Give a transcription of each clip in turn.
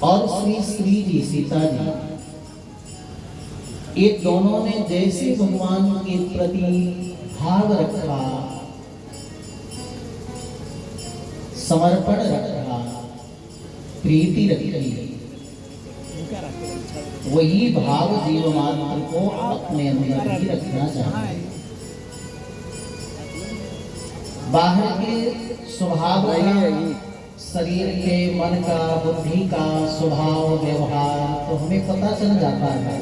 और श्री जी सीता जी, ये दोनों ने जैसे भगवान के प्रति भाव रखा, समर्पण रखा, प्रीति रखी, वही भाव जीव मात्र को अपने अंदर ही रखना चाहिए। बाहर के स्वभाव का, शरीर के, मन का, बुद्धि का स्वभाव व्यवहार तो हमें पता चल जाता है।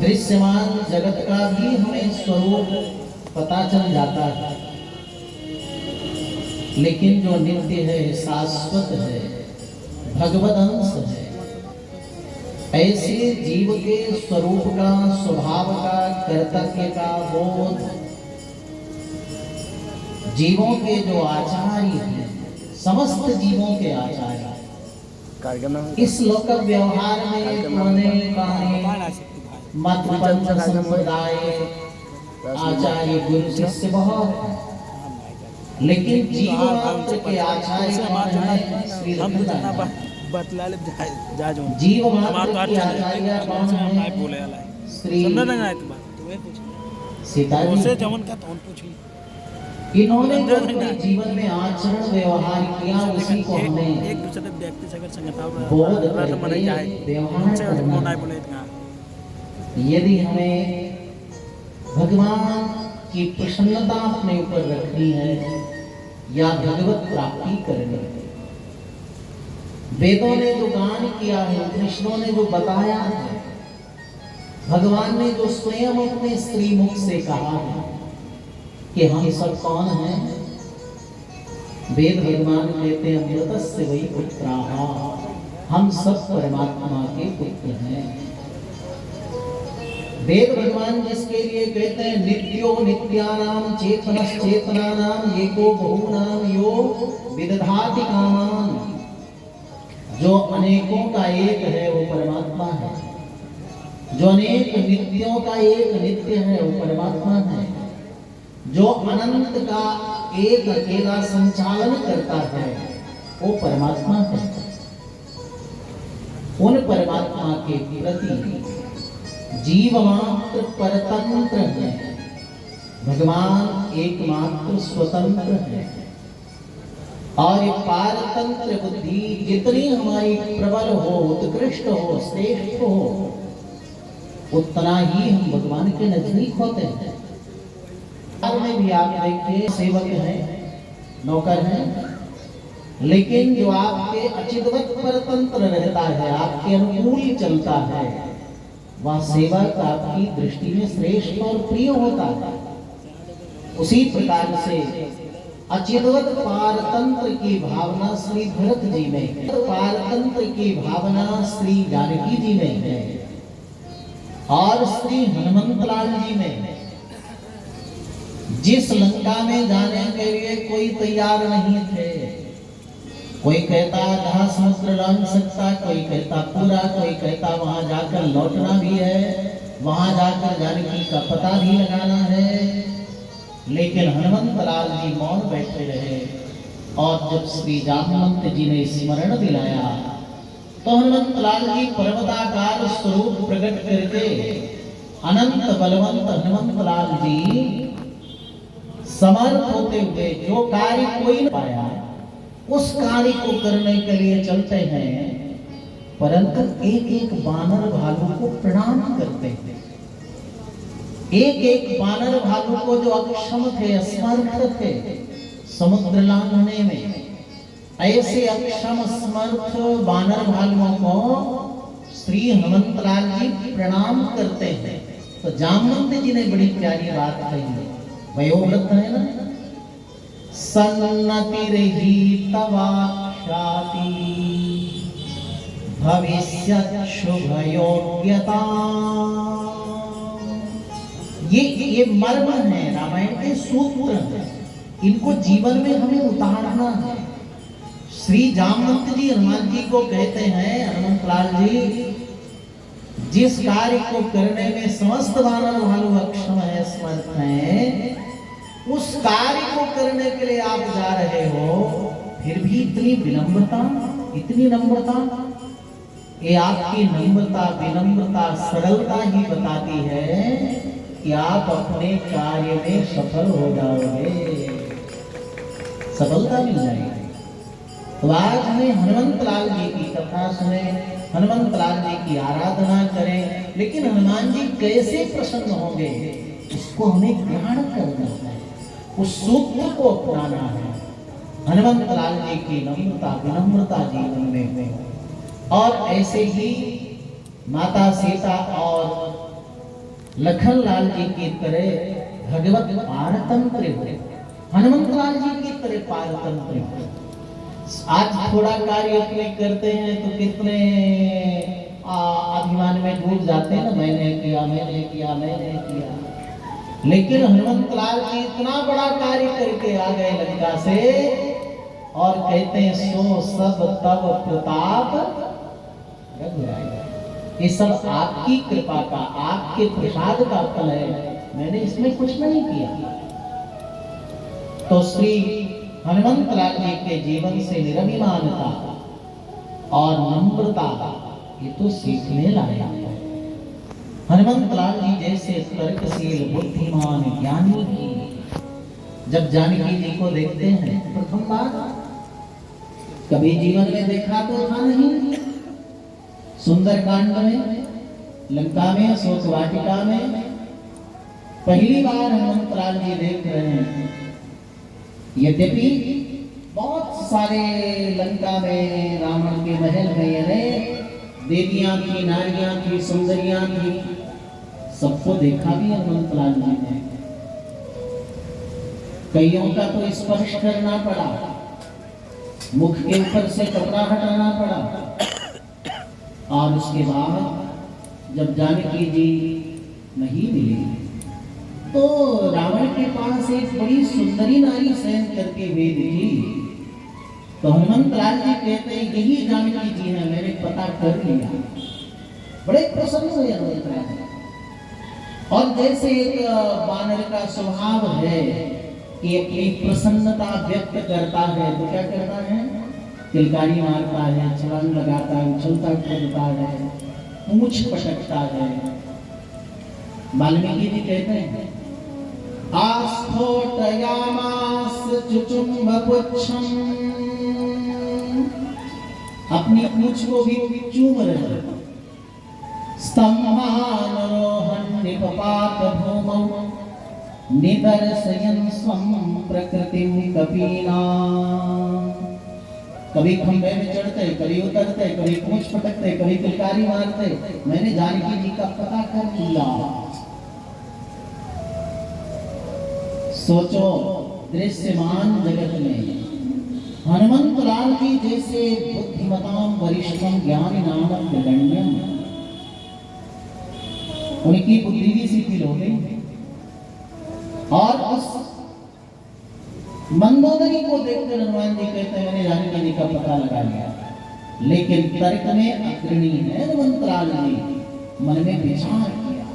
दृश्यमान जगत का भी हमें स्वरूप पता चल जाता है, लेकिन जो नित्य है, शाश्वत है, भगवद अंश है, ऐसे जीव के स्वरूप का, स्वभाव का, कर्तव्य का बोध जीवों के जो आचार्य हैं, समस्त जीवों के आचार्य, इस लोक व्यवहार में मत पंथ संप्रदाय आचार्य गुरु शिष्य बहुत है, लेकिन जीव मात्र के आचार्य कौन है? श्री जीव मात्र के आचार्य कौन है? श्री सीता जी। इन्होंने जो अपने जीवन में आचरण व्यवहार किया, उसी को हमें बोध करके व्यवहार करना। यदि हमें भगवान की प्रसन्नता अपने ऊपर रखनी है या भगवत प्राप्ति करनी है, वेदों ने जो गान किया है, उपनिषदों ने जो बताया है, भगवान ने जो स्वयं अपने स्त्री मुख से कहा है कि हम सब कौन हैं? वेद भगवान कहते हैं अमृतस्य वै पुत्राः, हम सब परमात्मा के पुत्र हैं। वेद भगवान जिसके लिए कहते हैं नित्यो नित्यानां चेतनश्चेतनानां एको बहुनां यो विदधाति कामान्, जो अनेकों का एक है वो परमात्मा है, जो अनेक नित्यों का एक नित्य है वो परमात्मा है, जो अनंत का एक अकेला संचालन करता है वो परमात्मा है। उन परमात्मा के प्रति जीव मात्र परतंत्र है, भगवान एकमात्र स्वतंत्र है। और ये पारतंत्र बुद्धि जितनी हमारी प्रबल हो, उत्कृष्ट हो, श्रेष्ठ हो, उतना ही हम भगवान के नजदीक होते हैं। में भी आप देखिए, सेवक हैं, नौकर हैं, लेकिन जो आपके अचितवत परतंत्र रहता है, आपके अनुकूल चलता है, वह सेवक आपकी दृष्टि में श्रेष्ठ और प्रिय होता है। उसी प्रकार से अचितवत पारतंत्र की भावना श्री भरत जी में है, पारतंत्र की भावना श्री जानकी जी में है और श्री हनुमंतलाल जी में है। जिस लंका में जाने के लिए कोई तैयार नहीं थे, कोई कहता आधा समुद्र लांघ सकता, कोई कहता पूरा, कोई कहता वहां जाकर लौटना भी है, वहां जाकर जानकी का पता भी लगाना है, लेकिन हनुमंतलाल जी मौन बैठे रहे। और जब श्री जामवंत जी ने स्मरण दिलाया तो हनुमंतलाल जी पर्वताकार स्वरूप प्रकट करके अनंत बलवंत हनुमंतलाल जी समर्थ होते हुए जो कार्य कोई न पाया उस कार्य को करने के लिए चलते हैं, परंतु एक एक बानर भालू को प्रणाम करते हैं। एक एक बानर भालू को जो अक्षम थे, असमर्थ थे समुद्र लांघने में, ऐसे अक्षम असमर्थ बानर भालुओं को श्री हनुमंतलाल जी प्रणाम करते हैं। तो जामवंत जी ने बड़ी प्यारी बात कही है, वयोवृद्ध है ना, सन्नतिर्हि तवाक्षाति भविष्यत् शुभयोग्यता। ये मर्म है, रामायण के सूत्र हैं, इनको जीवन में हमें उतारना है। श्री जामवंत जी हनुमान जी को कहते हैं, हनुमंतलाल जी जिस कार्य को करने में समस्त वानर भालू अक्षम है, समर्थ हैं, उस कार्य को करने के लिए आप जा रहे हो, फिर भी इतनी विनम्रता, इतनी नम्रता। ये आपकी नम्रता, विनम्रता, सरलता ही बताती है कि आप अपने कार्य में सफल हो जाओगे, सफलता मिल जाएगी। तो आज हमें हनुमंत लाल जी की कथा सुने, हनुमंत लाल जी की आराधना करें, लेकिन हनुमान जी कैसे प्रसन्न होंगे इसको हमें ध्यान करना है, उस सूत्र को अपनाना है। हनुमंत लाल जी की नम्रता, विनम्रता जीवन में हो, और ऐसे ही माता सीता और लखन लाल जी की तरह भगवत पारतंत्र हो, हनुमंत लाल जी की तरह पारतंत्र हो। आज थोड़ा कार्य अपने करते हैं तो कितने अभिमान में डूब जाते हैं ना, मैंने किया, मैंने किया, मैंने किया। लेकिन हनुमंत लाल जी इतना बड़ा कार्य करके आ गए लंका से, और कहते हैं सो सब तब प्रताप रघुराई। ये सब आपकी कृपा का, आपके प्रसाद का फल है, मैंने इसमें कुछ नहीं किया। तो श्री हनुमंत लाल जी के जीवन से निरभिमानता और नम्रता ये तो सीखने लायक है। हनुमंत लाल जी जैसे तर्कशील, बुद्धिमान, ज्ञानी की जब जानकी जी को देखते हैं प्रथम बार, कभी जीवन में देखा तो था नहीं। सुंदरकांड में, लंका में, अशोक वाटिका में पहली बार हनुमंत लाल जी देख रहे हैं। यद्यपि बहुत सारे लंका में, रावण के महल में अनेक देवियां थी, नारियां थी, सुंदरियां थी, सबको देखा भी हनुमंत लाल जी ने। कईयों का तो स्पर्श करना पड़ा, मुख के ऊपर से कपड़ा हटाना पड़ा, और उसके बाद जब जानकी जी नहीं मिली तो रावण के पास एक बड़ी सुंदरी नारी शयन करती हुई दिखी। तो हनुमंत लाल जी कहते हैं यही जानकी जी है, मैंने पता कर लिया। बड़े प्रसन्न हुए हनुमंत लाल जी। और जैसे एक वानर का स्वभाव है कि अपनी प्रसन्नता व्यक्त करता है, तो क्या करता है, किलकारी मारता है, छलांग लगाता है, उछलता कूदता है, पूंछ पटकता है। वाल्मीकि जी कहते हैं आस्फोटयामास चुचुम्बपुच्छम, अपनी पूंछ को भी चूम रहे। स्तम्भानरोहन् निपपात भूमौ निदर्शयन् स्वं प्रकृतिं कपीनाम्। कभी खंभे में चढ़ते, कभी उतरते, कभी पूंछ पटकते, कभी किलकारी मारते। मैंने जानकी जी का पता कर लिया। सोचो दृश्यमान जगत में हनुमंत लाल जी जैसे बुद्धिमताम वरिष्ठम ज्ञानी नामक गण्यम, उनकी बुद्धि भी शिथिल हो गई। और उस मंदोदरी को देखकर हनुमान जी कहते हैं मैंने जानकी जी का पता लगा लिया। लेकिन तर्क में अग्रणी है हनुमंत लाल जी, मन में विचार किया।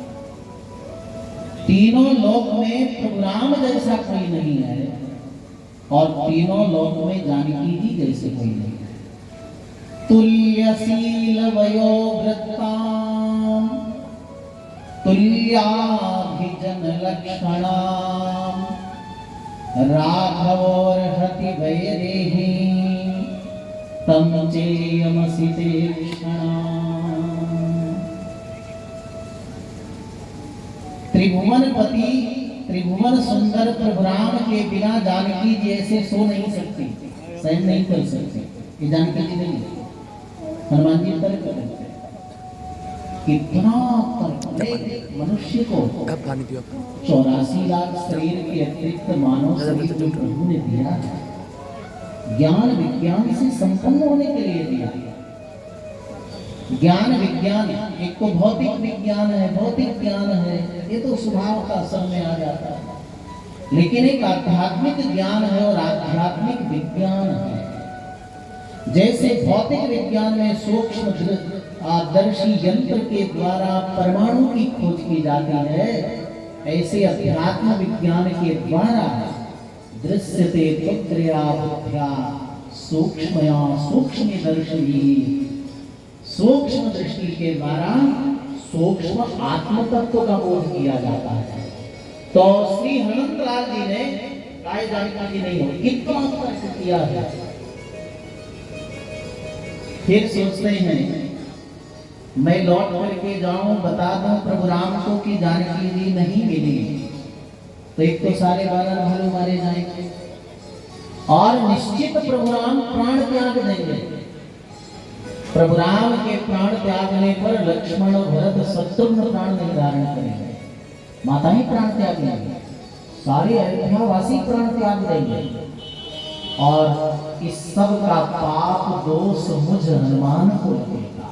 तीनों लोक में प्रभु राम जैसा कोई नहीं है, और तीनों लोक में जानकी जी जैसे कोई नहीं है। तुल्यशील वयोवृत्तां तुल्याभिजन लक्षणां राघवोर्हति वैरेहि तं चेयमसि तीक्ष्णा। त्रिभुवनपति, त्रिभुवन सुंदर प्रभु राम के बिना जानकी जी ऐसे सो नहीं सकती, सहन नहीं कर सकती। ये जानकी जी नहीं, हनुमान जी तर्क करते कितना तर्क मनुष्य को 84 लाख शरीर के अतिरिक्त मानव शरीर जो प्रभु ने दिया, ज्ञान विज्ञान से संपन्न होने के लिए दिया। ज्ञान विज्ञान एक तो भौतिक विज्ञान है, भौतिक ज्ञान है, ये तो स्वभाव का सब में आ जाता है। लेकिन एक आध्यात्मिक ज्ञान है और आध्यात्मिक विज्ञान है। जैसे भौतिक विज्ञान में सूक्ष्म दर्शी यंत्र के द्वारा परमाणु की खोज की जाती है, ऐसे अध्यात्म विज्ञान के द्वारा दृश्यते त्वक्रिया बुद्ध्या सूक्ष्मया सूक्ष्म दर्शी, सूक्ष्म दृष्टि के द्वारा सूक्ष्म आत्म तत्व का बोध किया जाता है। तो श्री हनुमंतलाल जी ने काय जानकारी नहीं हो कितना कष्ट किया है। फिर सोचते हैं मैं लौट करके जाऊं, बता दूं प्रभु राम को कि जानकी जी नहीं मिली, तो एक तो सारे बानर भालू मारे जाएंगे और निश्चित प्रभु राम प्राण त्याग देंगे। प्रभु राम के प्राण त्यागने पर लक्ष्मण भरत शत्रुघ्न प्राण नहीं धारण करेंगे, माता ही प्राण त्याग देंगे, सारे अयोध्यावासी प्राण त्याग देंगे और इस सब का पाप दोष मुझ हनुमान को लगेगा।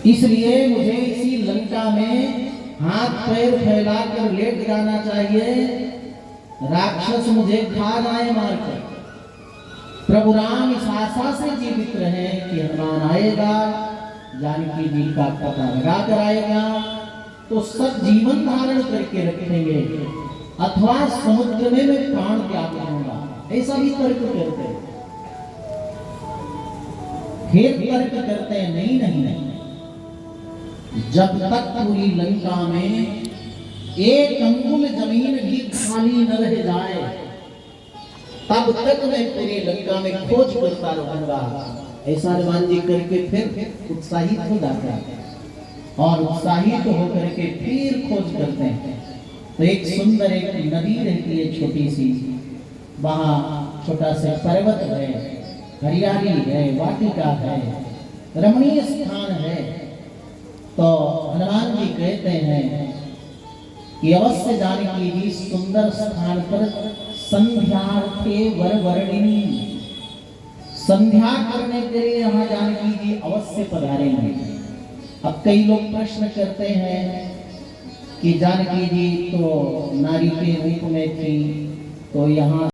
इसलिए मुझे इसी लंका में हाथ पैर फैलाकर लेट जाना चाहिए, राक्षस मुझे खा जाए मारकर। प्रभु राम इस आशा से जीवित रहे कि हनुमान आएगा, जानकी जी का पता लगा कर आएगा तो सब जीवन धारण करके रखेंगे, अथवा समुद्र में मैं प्राण त्याग दूंगा, ऐसा भी तर्क करते हैं। फिर तर्क करते हैं नहीं नहीं नहीं, जब तक पूरी लंका में एक अंगुल जमीन भी खाली न रह जाए तब तक मैं पूरी लंका में खोज करता रहूंगा, ऐसा हनुमान जी करके फिर उत्साहित हो जाते हैं और उत्साहित होकर के फिर खोज करते हैं। तो एक सुंदर एक नदी रहती है छोटी सी, वहां छोटा सा पर्वत है, हरियाली है, वाटिका है, रमणीय स्थान है। तो हनुमान जी कहते हैं कि अवश्य जानकी जी सुंदर स्थान पर संध्यार्थे वरवर्णिनी, संध्या करने के लिए यहाँ जानकी जी अवश्य पधारेंगे। अब कई लोग प्रश्न करते हैं कि जानकी जी तो नारी के रूप में थी, तो यहाँ